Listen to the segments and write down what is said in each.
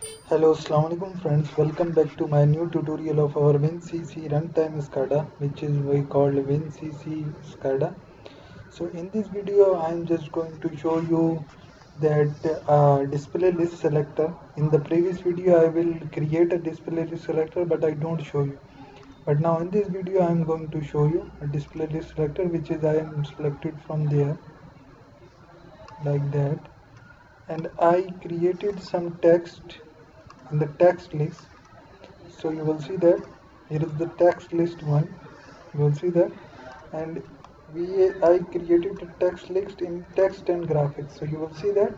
Hello, Assalamualaikum friends. Welcome back to my new tutorial of our WinCC Runtime SCADA, which is we called WinCC SCADA. So in this video, I am just going to show you that display list selector. In the previous video, I will create a display list selector, but I don't show you. But now in this video, I am going to show you a display list selector, which is I am selected from there like that, and I created some text in the text list. So you will see that here is the text list one. You will see that, and I created a text list in text and graphics. So you will see that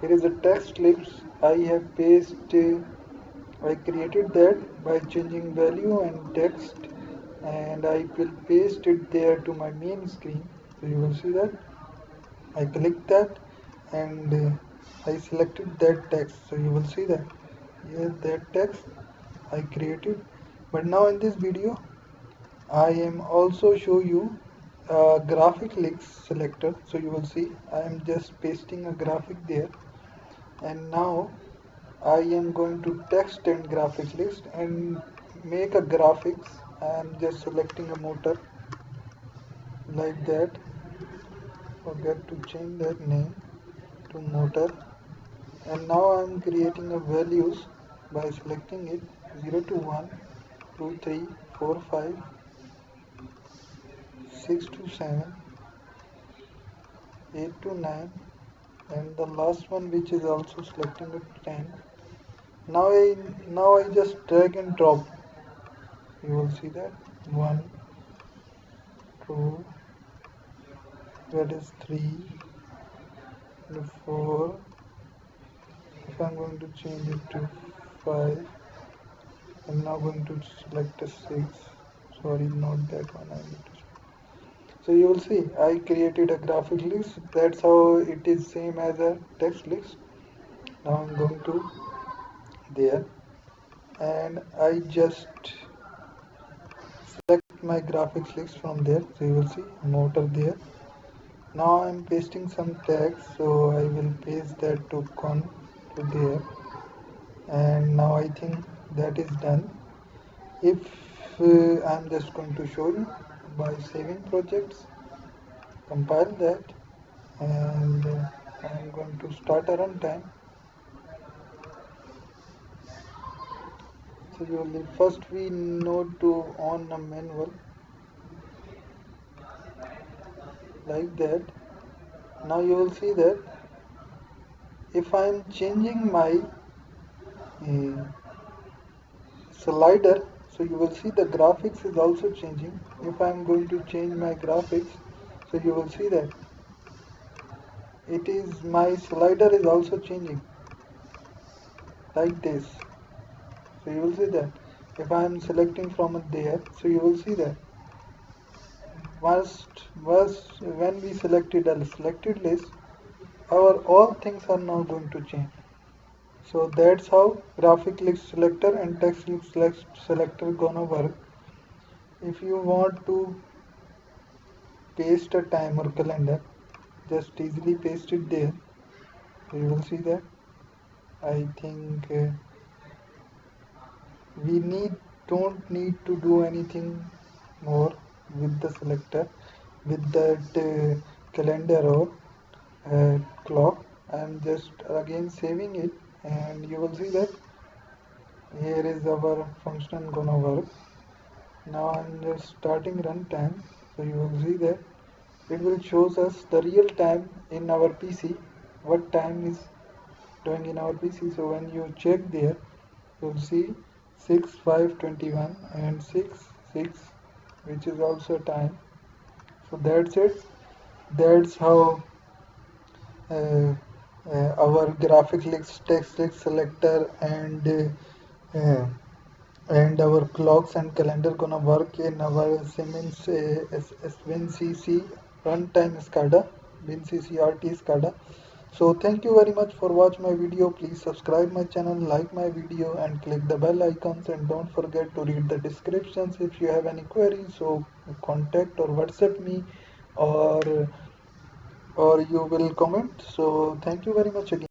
here is a text list. I have pasted. I created that by changing value and text, and I will paste it there to my main screen. So you will see that I click that, and I selected that text. So you will see that here that text I created. But now in this video I am also show you a graphic list selector. So you will see I am just pasting a graphic there, and now I am going to text and graphic list and make a graphics. I am just selecting a motor like that. Forget to change that name to motor, and now I am creating a values by selecting it 0 to 1, 2, 3, 4, 5, 6 to 7, 8 to 9, and the last one which is also selecting at 10. Now I just drag and drop. You will see that 1, 2, that is 3, and 4. If I'm going to change it to 5, I'm now going to select a 6. Sorry, not that one. I need to. So you will see I created a graphic list. That's how it is same as a text list. Now I'm going to there, and I just select my graphics list from there. So you will see motor there. Now I'm pasting some text, so I will paste that to there, and now I think that is done. If I'm just going to show you by saving projects, compile that, and I'm going to start a runtime. So you will first we need to on a manual like that. Now you will see that if I am changing my slider, so you will see the graphics is also changing. If I am going to change my graphics, so you will see that it is my slider is also changing like this. So you will see that if I am selecting from there, so you will see that when we selected a selected list, our all things are now going to change. So that's how graphic list selector and text list selector gonna work. If you want to paste a time or calendar, just easily paste it there. So you will see that I think we don't need to do anything more with the selector, with that calendar or clock. I am just again saving it, and you will see that here is our function gonna work. Now I'm just starting runtime, so you will see that it will shows us the real time in our PC, what time is doing in our PC. So when you check there, you'll see 6:5:21 and 6:6, which is also time. So that's it. That's how our graphic list, text list selector, uh, and our clocks and calendar gonna work in our Siemens WinCC runtime SCADA, WinCC RT SCADA. So thank you very much for watching my video. Please subscribe my channel, like my video, and click the bell icons, and don't forget to read the descriptions if you have any queries. So contact or WhatsApp me, or you will comment. So thank you very much again.